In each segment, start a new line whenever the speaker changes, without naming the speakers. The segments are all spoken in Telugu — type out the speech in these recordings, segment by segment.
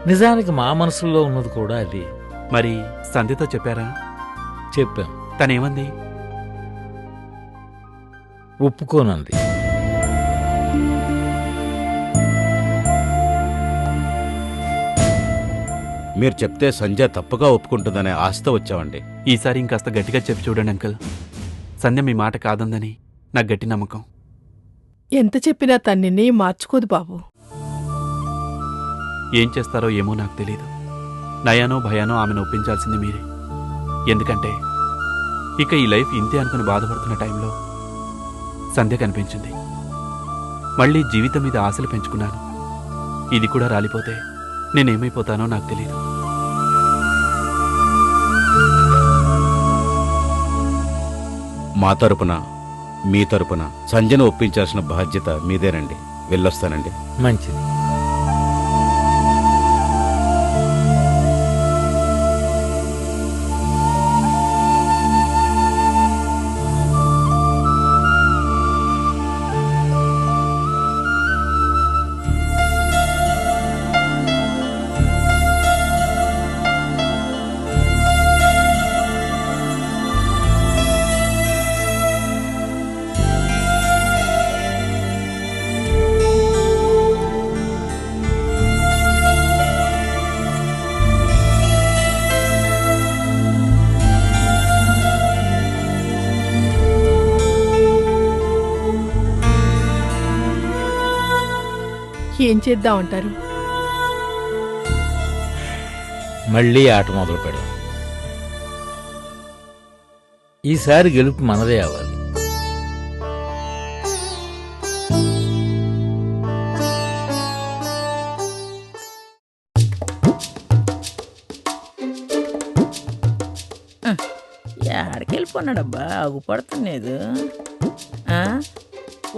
నిజానికి మా మనసులో ఉన్నది కూడా అది.
మరి సంధ్యతో చెప్పారా?
చెప్పాం.
తనేమంది?
ఒప్పుకోనంది.
మీరు చెప్తే సంధ్య తప్పుగా ఒప్పుకుంటుందనే ఆశతో వచ్చామండి.
ఈసారి ఇంకాస్త గట్టిగా చెప్పి చూడండి అంకుల్. సంధ్య మీ మాట కాదందని నాకు గట్టి నమ్మకం.
ఎంత చెప్పినా తన్ని మార్చుకోదు బాబు.
ఏం చేస్తారో ఏమో నాకు తెలీదు. నయానో భయానో ఆమెను ఒప్పించాల్సింది మీరే. ఎందుకంటే ఇక ఈ లైఫ్ ఇంతే అనుకుని బాధపడుతున్న టైంలో సంధ్య కనిపించింది. మళ్ళీ జీవితం మీద ఆశలు పెంచుకున్నాను. ఇది కూడా రాలిపోతే నేనేమైపోతానో నాకు తెలీదు.
మా తరపున మీ తరపున సంధ్యను ఒప్పించాల్సిన బాధ్యత మీదేనండి. వెళ్ళొస్తానండి.
మంచిది.
ఏం చేద్దామంటారు?
మళ్ళీ ఆట మొదలు పెడదాం. ఈసారి గెలుపు మనదే అవ్వాలి.
ఎక్కడికెళ్ళిపోన్నాడబ్బా? అగుపడుతున్నది.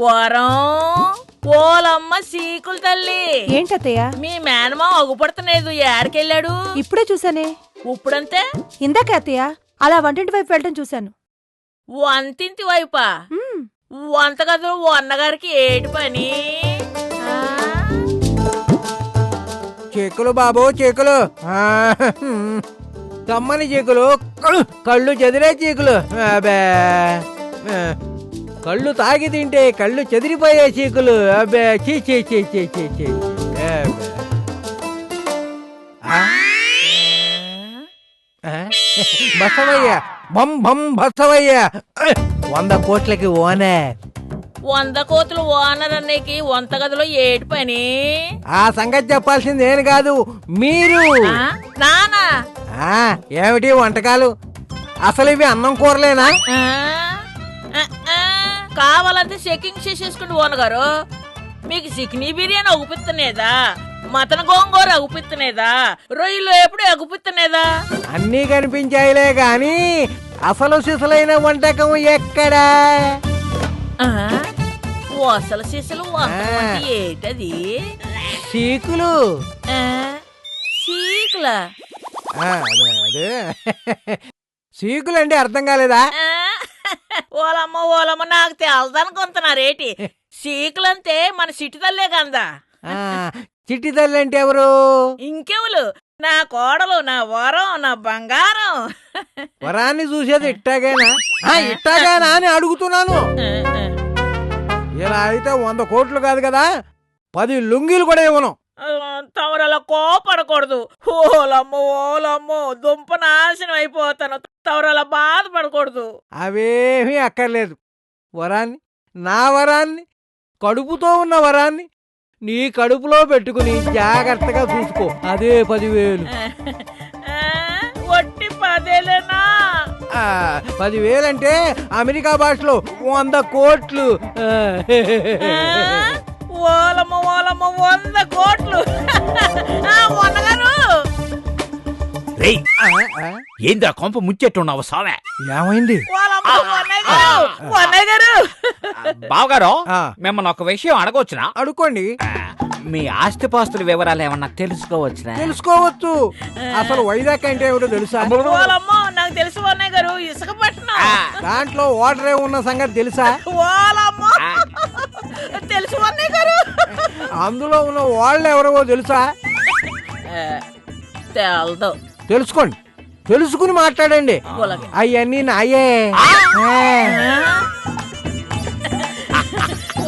వారం ఓలమ్మ సీకులు తల్లి.
ఏంటత్తయ్య?
మీ మేనమా అగుపడుతున్నది. ఏడకెళ్ళాడు?
ఇప్పుడే చూసానే.
ఇప్పుడంతే?
ఇందాకే అత్తయ్య, అలా వంటింటి వైపు వెళ్ళటం చూశాను.
వంటింటి వైపా? వంటగదిలో ఓ అన్నగారికి ఏటి పని?
చీకులు బాబు, చీకులు. కమ్మని చీకులు, కళ్ళు చెదిరే చీకులు. అబ్బే, కళ్ళు తాగి తింటే కళ్ళు చెదిరిపోయే చీకులు. అబ్బే, చీ చీ చీ చీ చీ చీ. బసవయ్య, బం బం బసవయ్య, 100 కోట్లకి ఓనర్.
100 కోట్లు ఓనర్ అన్నయ్యకి వంటగదిలో ఏటి పని?
ఆ సంగతి చెప్పాల్సింది నేను కాదు, మీరు.
నానా?
ఏమిటి వంటకాలు? అసలు ఇవి అన్నం కూరలేనా?
కావాలంటే చెకింగ్ చేసేసుకుంటూ ఓనగారు. మీకు చికెనీ బిర్యానీ అగుపిత్తనేదా? మటన్ గోంగూర అగుపిత్తనేదా? రొయ్యలు ఎప్పుడు అగుపిత్తనేదా?
అన్నీ కనిపించాయిలే గాని అసలు సిసలైన వంటకం ఎక్కడా?
అసలు సిసలు ఏటది?
చీకులు.
చీకులా?
అదే చీకులు అంటే అర్థం కాలేదా?
ఓలమ్మ ఓలమ్మ, నాకు తెలదనుకుంటున్నారేటి? చీకులంటే మన చిట్టి తల్లే కందా.
చిట్టి తల్లి అంటే ఎవరు?
ఇంకెవరు? నా కోడలు, నా వరం, నా బంగారం.
వరాన్ని చూసేది ఇట్టాగేనా? ఇట్టాగేనా అని అడుగుతున్నాను. ఇలా అయితే 100 కోట్లు కాదు కదా, 10 లుంగీలు కూడా ఇవ్వను.
తమరలా కోపడకూడదు. ఓలమ్మో ఓలమ్మో, దుంప నాశనం అయిపోతాను. తమరలా బాధపడకూడదు.
అవేమీ అక్కర్లేదు. వరాన్ని, నా వరాన్ని, కడుపుతో ఉన్న వరాన్ని నీ కడుపులో పెట్టుకుని జాగ్రత్తగా చూసుకో. అదే 10,000.
వట్టి 10,000?
10,000 అంటే అమెరికా భాషలో 100 కోట్లు.
ఓలమ్మ ఓలమ్మ, 100 కోట్లు.
ఏందా కొంప ముచ్చెట్టున్నావు సావే?
ఏమైంది?
బావగారు, మిమ్మల్ని ఒక విషయం అడగవచ్చునా?
అడుకోండి.
మీ ఆస్తిపాస్తుల వివరాలు ఏమన్నా తెలుసుకోవచ్చునా?
తెలుసుకోవచ్చు. అసలు వైజాగ్ అంటే ఏమిటో తెలుసా?
నాకు తెలుసు అన్నయ్య గారు, ఇసుకపట్నం.
దాంట్లో వాటర్ ఉన్న సంగతి తెలుసా?
తెలుసు అన్నయ్య గారు.
అందులో ఉన్న వాళ్ళు ఎవరో తెలుసా?
తేలదు.
తెలుసుకోండి, తెలుసుకుని మాట్లాడండి.
అలాగే.
అవన్నీ నాయే.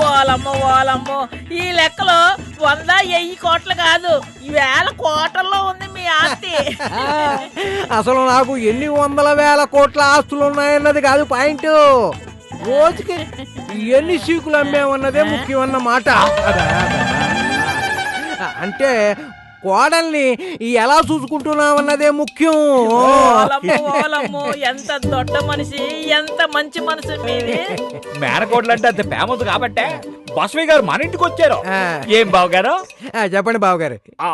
ఓలమ్మో ఈ లెక్కలో 100,000 కోట్లు కాదు, 1000 కోట్లలో ఉంది మీ ఆస్తి.
అసలు నాకు ఎన్ని 100,000 కోట్ల ఆస్తులు ఉన్నాయన్నది కాదు పాయింట్, రోజుకి ఎన్ని సీకులు అమ్మేమన్నదే ముఖ్యమన్నమాట. అంటే కోడల్ని ఎలా చూసుకుంటున్నామన్నదే ముఖ్యం.
ఓలమ్మో ఎంత దొడ్డ మనిషి, ఎంత మంచి మనసు మీది.
మేనకోట్లు అంటే అంత ఫేమస్ కాబట్టే బస్వి గారు మన ఇంటికి వచ్చారు.
ఆ.
ఏం బావగారు,
చెప్పండి బావగారు.
ఆ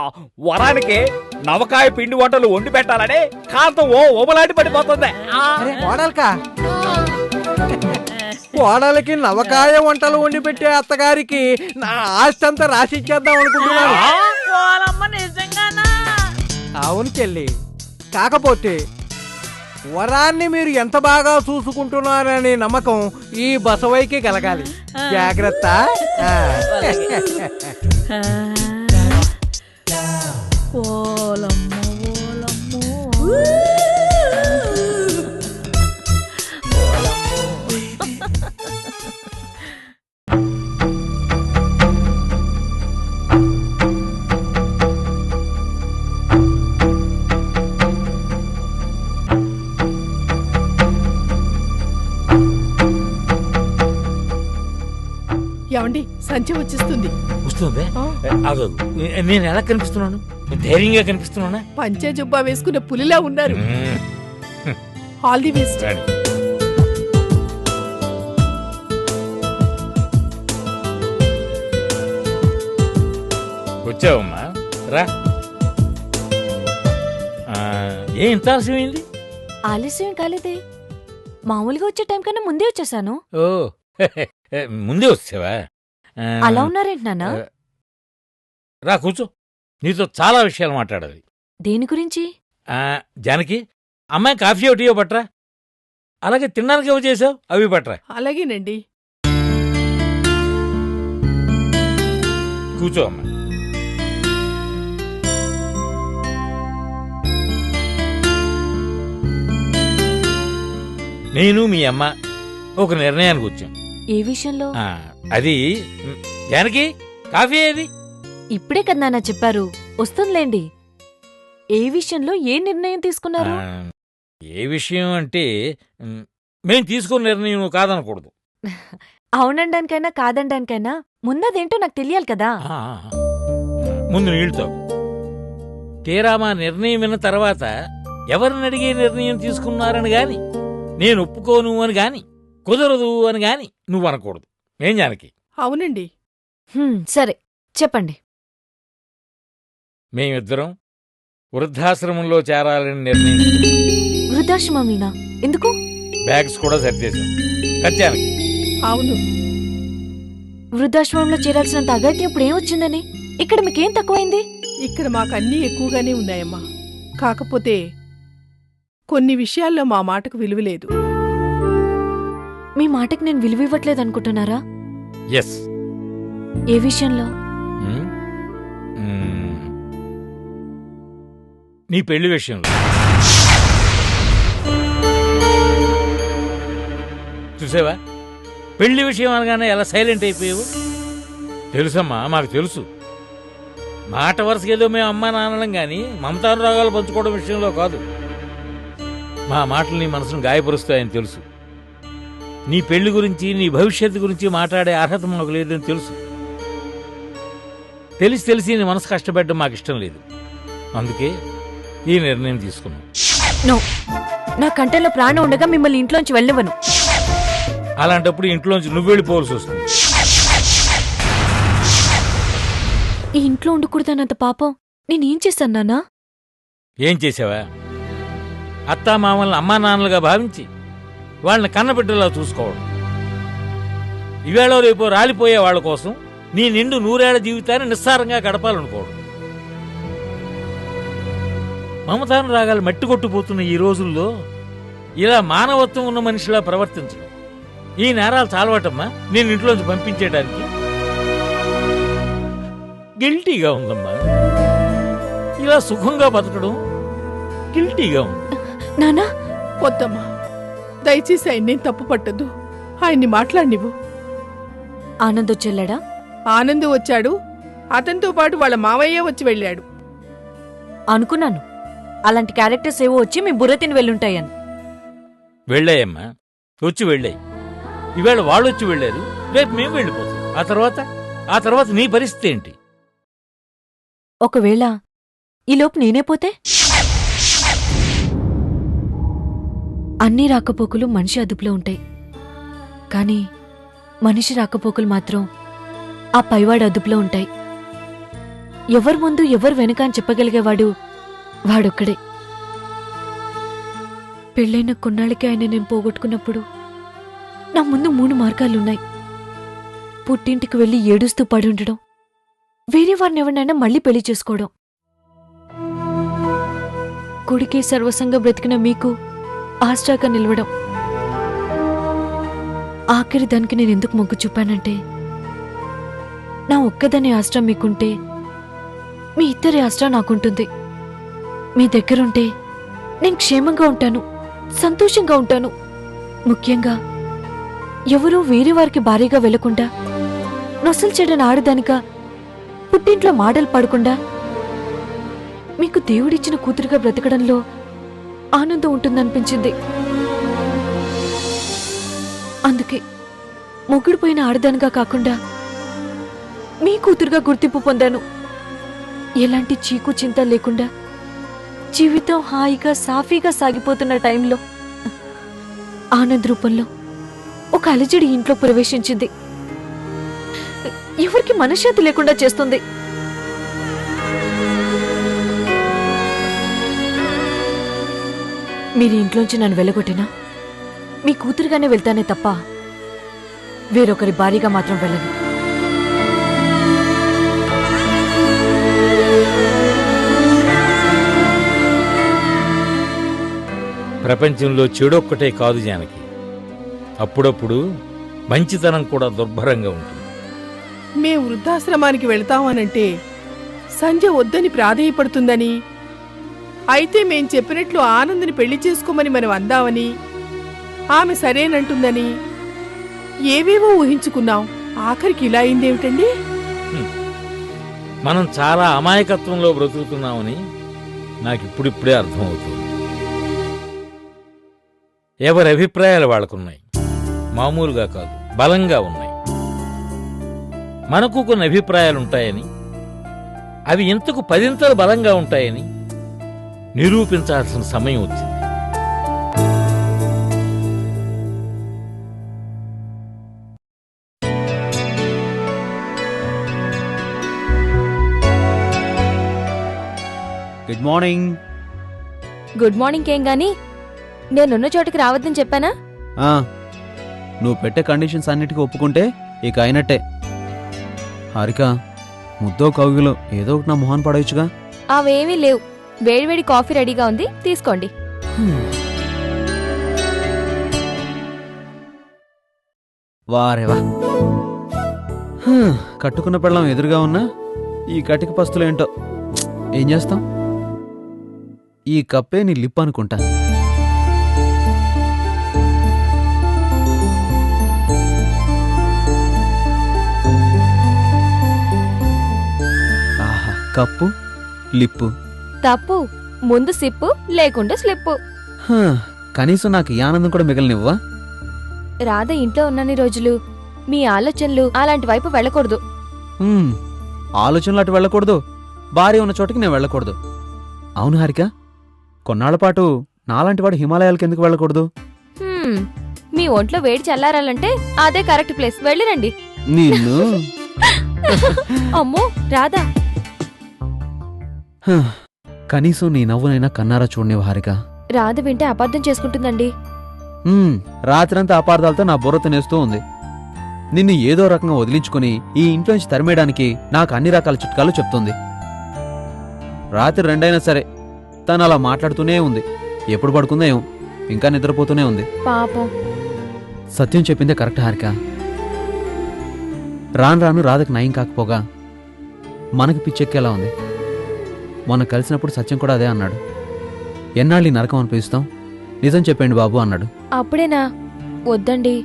వరానికి నవకాయ పిండి వంటలు వండి పెట్టాలని కాంతం ఓమలాంటి పడిపోతుంది.
అరే కోడలకా, కోడలకి నవకాయ వంటలు వండి పెట్టే అత్తగారికి నా ఆస్తి అంతా రాసిచ్చేద్దాం అనుకుంటున్నాను.
ఓలమ్మ నిజంగానా?
అవును చెల్లి, కాకపోతే వరాన్ని మీరు ఎంత బాగా చూసుకుంటున్నారనే నమ్మకం ఈ బసవైకి కలగాలి. జాగ్రత్త.
ఓలమ్మో
ఏమండి, సంచి వచ్చేస్తుంది.
వస్తుంది
ఆ.
అదో నేను ఎలా కనిపిస్తున్నాను? ధైర్యంగా కనిపిస్తున్నానా?
పంచే జుబ్బా వేసుకున్న పులిలా ఉన్నారు. All the best.
రండి. వచ్చావమ్మా, రా. ఏం ఇంత ఆలస్యమైంది?
ఆలస్యం కాలేదే, మామూలుగా వచ్చే టైం కన్నా ముందే వచ్చేసాను.
ఓ ముందే వచ్చావా?
అలా ఉన్నారేంటి నాన్న?
రా కూర్చో, నీతో చాలా విషయాలు మాట్లాడాలి.
దేని గురించి?
జానకి, అమ్మాయి కాఫీ ఒకటియో పట్రా. అలాగే తినడానికి ఏమో చేసావు, అవి పట్రా.
అలాగేనండి.
కూర్చో అమ్మా. నేను మీ అమ్మ ఒక నిర్ణయానికి వచ్చాం.
ఏ విషయంలో?
అది జానకి, కాఫీ ఏది?
ఇప్పుడే కదా నాన్న చెప్పారు, వస్తుందిలేండి. ఏ విషయంలో ఏ నిర్ణయం తీసుకున్నారు?
ఏ విషయం అంటే మేం తీసుకున్న నిర్ణయం నువ్వు కాదనకూడదు.
అవునండానికైనా కాదండానికైనా ముందదేంటో నాకు తెలియాలి కదా.
ముందు నీళ్లు తాగు. తీరా మా నిర్ణయం విన్న తర్వాత ఎవరిని అడిగే నిర్ణయం తీసుకున్నారని గాని, నేను ఒప్పుకోను అని గాని, కుదరదు అని గాని నువ్వు అనకూడదు. ఏం జానకి?
అవునండి.
సరే చెప్పండి.
మేమిద్దరం వృద్ధాశ్రమంలో చేరాలని నిర్ణయం.
వృద్ధాశ్రమంలోనా? ఎందుకు?
బ్యాగ్స్ కూడా సరిచేసాం. జానకి?
అవును.
వృద్ధాశ్రమంలో చేరాల్సినంత అగత్యం ఇప్పుడు ఏమొచ్చిందని? ఇక్కడ మీకేం తక్కువైంది?
ఇక్కడ మాకన్నీ ఎక్కువగానే ఉన్నాయమ్మా. కాకపోతే కొన్ని విషయాల్లో మా మాటకు విలువలేదు.
మీ మాటకి నేను విలువ ఇవ్వట్లేదు అనుకుంటున్నారా?
ఎస్.
ఏ విషయంలో?
నీ పెళ్లి విషయంలో. చూసావా, పెళ్లి విషయం అనగానే ఎలా సైలెంట్ అయిపోయావు? తెలుసమ్మా, మాకు తెలుసు. మాట వరుసకేదో మేము అమ్మా నాన్నలం గాని మమతానురాగాలు పంచుకోవడం విషయంలో కాదు. మా మాటలు నీ మనసును గాయపరుస్తాయని తెలుసు. నీ పెళ్లి గురించి, నీ భవిష్యత్తు గురించి మాట్లాడే అర్హత మాకు లేదని తెలుసు. తెలిసి నీ మనసు కష్టపెట్టడం మాకు ఇష్టం లేదు. అందుకే ఈ నిర్ణయం తీసుకున్నాం.
నో, నా కంటలో ప్రాణం ఉండగా మిమ్మల్ని ఇంట్లోంచి వెళ్ళవను.
అలాంటప్పుడు ఇంట్లోంచి నువ్వు వెళ్ళిపోవలసి వస్తుంది.
ఈ ఇంట్లో ఉండకూడదన్నంత పాపం నేనేం చేశాను నాన్నా?
ఏం చేసావా? అత్తా మామల్ని అమ్మా నాన్నలుగా భావించి వాళ్ళని కన్నబిడ్డలా చూసుకోవడం. ఈవేళ రేపో రాలిపోయే వాళ్ళ కోసం నీ నిండు 100 ఏళ్ల జీవితాన్ని నిస్సారంగా గడపాలనుకోవడం. మమతానురాగాలు మట్టి కొట్టుపోతున్న ఈ రోజుల్లో ఇలా మానవత్వం ఉన్న మనిషిలా ప్రవర్తించడం, ఈ నేరాలు చాలవటమ్మా నేను ఇంట్లోంచి పంపించేయడానికి. గిల్టీగా ఉందమ్మా. ఇలా సుఖంగా బతకడం గిల్టీగా ఉంది.
నానా
వద్దమ్మా, దయచేసి ఆయన్ని తప్పు పట్టద్దు. ఆయన్ని మాట్లాడినివ్వు.
ఆనంద్ వచ్చేళ్ళాడా?
ఆనంద్ వచ్చాడు, అతనితో పాటు వాళ్ళ మావయ్య వచ్చి వెళ్ళాడు.
అనుకున్నాను అలాంటి క్యారెక్టర్స్ ఏవో వచ్చి మీ బుర్ర తిని వెళ్ళుంటాయని.
వెళ్ళాయమ్మా, వచ్చి వెళ్ళాయి. ఈవేళ వాళ్ళు వచ్చి వెళ్ళారు, రేపు మేము వెళ్ళిపోతాం. ఆ తర్వాత నీ పరిస్థితి ఏంటి?
ఒకవేళ ఈలోపు నేనే పోతే? అన్ని రాకపోకలు మనిషి అదుపులో ఉంటాయి, కానీ మనిషి రాకపోకలు మాత్రం ఆ పైవాడి అదుపులో ఉంటాయి. ఎవరి ముందు ఎవరు వెనుక అని చెప్పగలిగేవాడు వాడొక్కడే. పెళ్ళైన కొన్నాళ్ళకి ఆయన నేను పోగొట్టుకున్నప్పుడు నా ముందు 3 మార్గాలున్నాయి. పుట్టింటికి వెళ్లి ఏడుస్తూ పడి ఉండడం, వేరే వారిని ఎవరినైనా మళ్ళీ పెళ్లి చేసుకోవడం. కొడుకే సర్వసంగా బ్రతికిన మీకు ఆస్ట్రాగా నిలవడం. ఆఖరి దానికి నేనెందుకు మొగ్గు చూపానంటే, నా ఒక్కదాని ఆస్ట్రా మీకుంటే మీ ఇద్దరి ఆస్ట్రా నాకుంటుంది. మీ దగ్గరుంటే నేను క్షేమంగా ఉంటాను, సంతోషంగా ఉంటాను. ముఖ్యంగా ఎవరూ వేరే వారికి భారీగా వెళ్లకుండా, నొసలు చెడని ఆడదానిగా పుట్టింట్లో మాటలు పడకుండా మీకు దేవుడిచ్చిన కూతురుగా బ్రతకడంలో ఆనందం ఉంటుందనిపించింది. అందుకే మొగుడిపోయిన ఆడదానిగా కాకుండా మీ కూతురుగా గుర్తింపు పొందాను. ఎలాంటి చీకు చింత లేకుండా జీవితం హాయిగా సాఫీగా సాగిపోతున్న టైంలో ఆనంద్ రూపంలో ఒక అలజడి ఇంట్లో ప్రవేశించింది. ఎవరికి మనశ్శాంతి లేకుండా చేస్తుంది. మీరు ఇంట్లోంచి నన్ను వెళ్ళగొట్టినా మీ కూతురుగానే వెళ్తానే తప్ప వేరొకరి భారీగా మాత్రం వెళ్ళను.
ప్రపంచంలో చెడొక్కటే కాదు జానకి, అప్పుడప్పుడు మంచితనం కూడా దుర్భరంగా ఉంటుంది.
మేం వృద్ధాశ్రమానికి వెళతామనంటే సంజ వద్దని ప్రాధేయపడుతుందని, అయితే మేం చెప్పినట్లు ఆనంద్ని పెళ్లి చేసుకోమని మనం అందామని, ఆమె సరేనంటుందని ఏవేవో ఊహించుకున్నాం. ఆఖరికి ఇలా అయిందేమిటండి?
మనం చాలా అమాయకత్వంలో బ్రతుకుతున్నామని నాకిప్పుడిప్పుడే అర్థమవుతుంది. ఎవరి అభిప్రాయాలు వాళ్ళకున్నాయి, మామూలుగా కాదు బలంగా ఉన్నాయి. మనకు కొన్ని అభిప్రాయాలుంటాయని, అవి ఇంతకు 10 బలంగా ఉంటాయని నిరూపించాల్సిన సమయం వచ్చింది.
Good morning.
గుడ్ మార్నింగ్ ఏం గాని నేనున్న చోటుకి రావద్దని చెప్పానా?
నువ్వు పెట్టే కండిషన్స్ అన్నిటికీ ఒప్పుకుంటే ఇక అయినట్టే. హారిక, ముద్దో కౌగిలో ఏదో ఒకటి నా మొహన్ పడవచ్చుగా.
అవేమీ లేవు. వేడివేడి కాఫీ రెడీగా ఉంది, తీసుకోండి.
వారేవా, కట్టుకున్న పెళ్ళం ఎదురుగా ఉన్నా ఈ కటిక పస్తులేంటో. ఏం చేస్తాం? ఈ కప్పే నీ లిప్ అనుకుంటా. ఆహా, కప్పు లిప్పు.
తప్పు. ముందు సిప్పు, లేకుండా స్లిప్పు.
కనీసం నాకు ఈ ఆనందం కూడా మిగలనివ్వా?
రాధ ఇంట్లో ఉన్నన్ని రోజులు మీ ఆలోచనలు అలాంటి వైపు వెళ్ళకూడదు.
ఆలోచనలు అటు వెళ్ళకూడదు, భార్య ఉన్న చోటికి నేను వెళ్ళకూడదు. అవును హారిక, కొన్నాళ్ల పాటు నాలాంటివాడు హిమాలయాలకు ఎందుకు వెళ్ళకూడదు?
మీ ఒంట్లో వేడి చల్లారాలంటే అదే కరెక్ట్ ప్లేస్. వెళ్ళిరండి.
నిన్ను
అమ్మో రాధా,
కనీసం నీ నవ్వునైనా కన్నారా చూడనివ్వు హారిక.
రాధ వింటే అపార్థం చేసుకుంటుందండి.
రాత్రంతా అపార్థాలతో నా బుర్ర తినేస్తూ ఉంది. నిన్ను ఏదో రకంగా వదిలించుకుని ఈ ఇంట్లోంచి తరిమేయడానికి నాకు అన్ని రకాల చిట్కాలు చెప్తుంది. రాత్రి 2 అయినా సరే తను అలా మాట్లాడుతూనే ఉంది. ఎప్పుడు పడుకుందో ఏమో, ఇంకా నిద్రపోతూనే ఉంది.
పాపం.
సత్యం చెప్పిందే కరెక్ట్ హారిక. రాను రాను రాధకు నయం కాకపోగా మనకి పిచ్చెక్కేలా ఉంది. మొన్న కలిసినప్పుడు సత్యం కూడా అదే అన్నాడు. ఎన్నాళ్ళు ఈ నరకం అనిపిస్తాం, నిజం చెప్పండి బాబు అన్నాడు.
అప్పుడేనా? వద్దండి.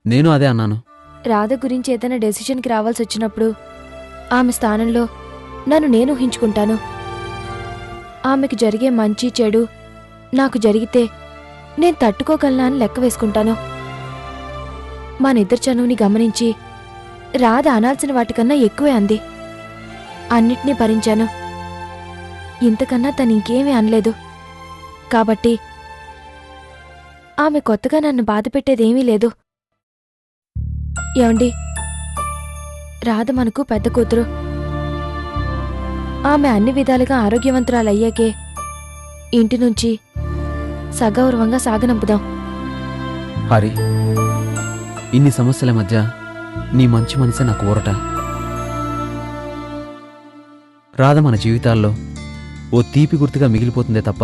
నేను అదే అన్నాను.
రాధ గురించి ఏదైనా డెసిషన్కి రావాల్సి వచ్చినప్పుడు ఆమె స్థానంలో నన్ను నేను ఊహించుకుంటాను. ఆమెకి జరిగే మంచి చెడు నాకు జరిగితే నేను తట్టుకోగలనా అని లెక్క వేసుకుంటాను. మా నిద్ర చనువుని గమనించి రాధ అనాల్సిన వాటికన్నా ఎక్కువే అంది. అన్నిటినీ భరించాను. ఇంతకన్నా తను ఇంకేమీ అనలేదు. కాబట్టి ఆమె కొత్తగా నన్ను బాధపెట్టేదేమీ లేదు. ఏమండి, రాధ మనకు పెద్ద కూతురు. ఆమె అన్ని విధాలుగా ఆరోగ్యవంతురాలయ్యాకే ఇంటి నుంచి సగౌరవంగా సాగనంపుదాం.
హరి, ఇన్ని సమస్యల మధ్య నీ మంచి మనసే నాకు ఊరట. రాధ మన జీవితాల్లో ఓ తీపి గుర్తుగా మిగిలిపోతుందే తప్ప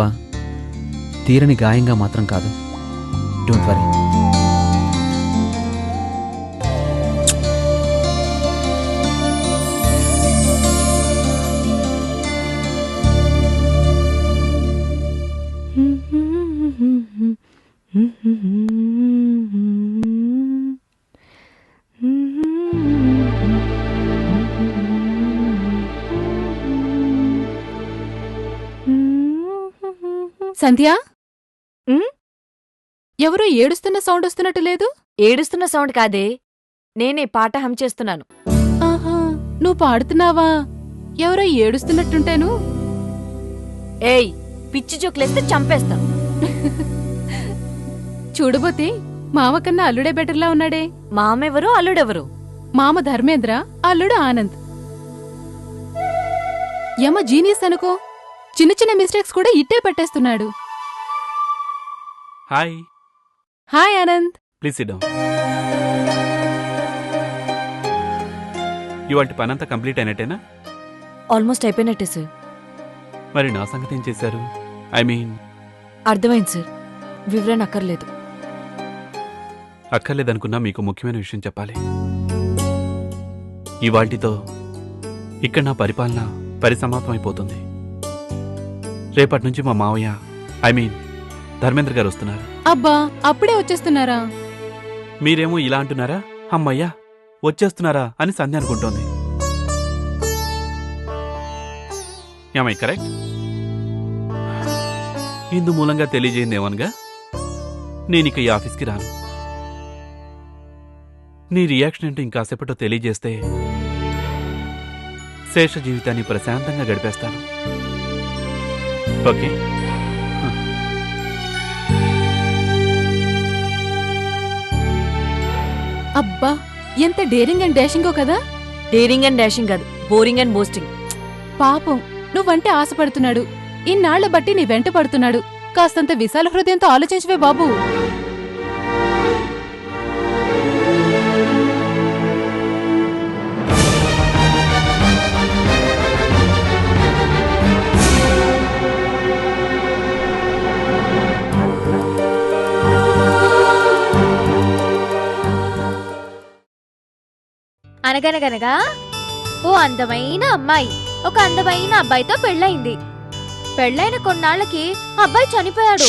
తీరని గాయంగా మాత్రం కాదు. Don't worry.
సంధ్య, ఎవరో ఏడుస్తున్న సౌండ్ వస్తున్నట్టు లేదు?
ఏడుస్తున్న సౌండ్ కాదే, నేనే పాట హమ్ చేస్తున్నాను.
ఆహా, నువ్వు పాడుతున్నావా? ఎవరో ఏడుస్తున్నట్టుంటేను.
ఏయ్, పిచ్చి జోకులేస్తే చంపేస్తాను.
చూడబోతే మామ కన్నా అల్లుడే బెటర్లా ఉన్నాడే.
మామెవరు, అల్లుడెవరు?
మామ ధర్మేంద్ర, అల్లుడు ఆనంద్. యమ జీనియస్ అనుకో. చిన్న చిన్న మిస్టేక్స్ కూడా ఇట్టే పట్టేస్తున్నాడు.
Hi.
Hi Anand.
Please sit down. ఇవాళ పనంతా కంప్లీట్ అయినట్టేనా?
ఆల్మోస్ట్ అయిపోయినట్టే సార్.
మరి నా సంగతి ఏం చేశారు? ఐ మీన్,
అర్థమైంది సార్, వివరణ అక్కర్లేదు.
అక్కర్లేదనుకున్నా మీకు ముఖ్యమైన విషయం చెప్పాలి. ఇవాళ్టితో ఇక్కడ నా పరిపాలన పరిసమాప్తం అయిపోతుంది. రేపటి నుంచి మా మావయ్య, ఐ మీన్ ధర్మేంద్ర గారు వస్తున్నారు.
అబ్బా, అప్పుడే వచ్చేస్తున్నారా?
మీరేమో ఇలా అంటున్నారా, అమ్మయ్యా వచ్చేస్తున్నారా అని సంధ్య అనుకుంటోంది. ఏమై కరెక్ట్? ఇందు మూలంగా తెలియజేయిందేమనగా నేనిక ఈ ఆఫీస్కి రాను. నీ రియాక్షన్ ఏంటో ఇంకాసేపట్లో తెలియజేస్తే శేష జీవితాన్ని ప్రశాంతంగా గడిపేస్తాను. ఓకే?
అబ్బా, ఎంత డేరింగ్ అండ్ డాషింగో కదా.
డేరింగ్ అండ్ డాషింగ్ కాదు, బోరింగ్ అండ్ బోస్టింగ్.
పాపం, నువ్వంటే ఆశపడుతున్నాడు. ఇన్నాళ్ల బట్టి నీ వెంట పడుతున్నాడు. కాస్తంత విశాల హృదయంతో ఆలోచించవే బాబు.
అనగనగనగా ఓ అందమైన అమ్మాయి ఒక అందమైన అబ్బాయితో పెళ్ళయింది. పెళ్ళైన కొన్నాళ్లకి అబ్బాయి చనిపోయాడు.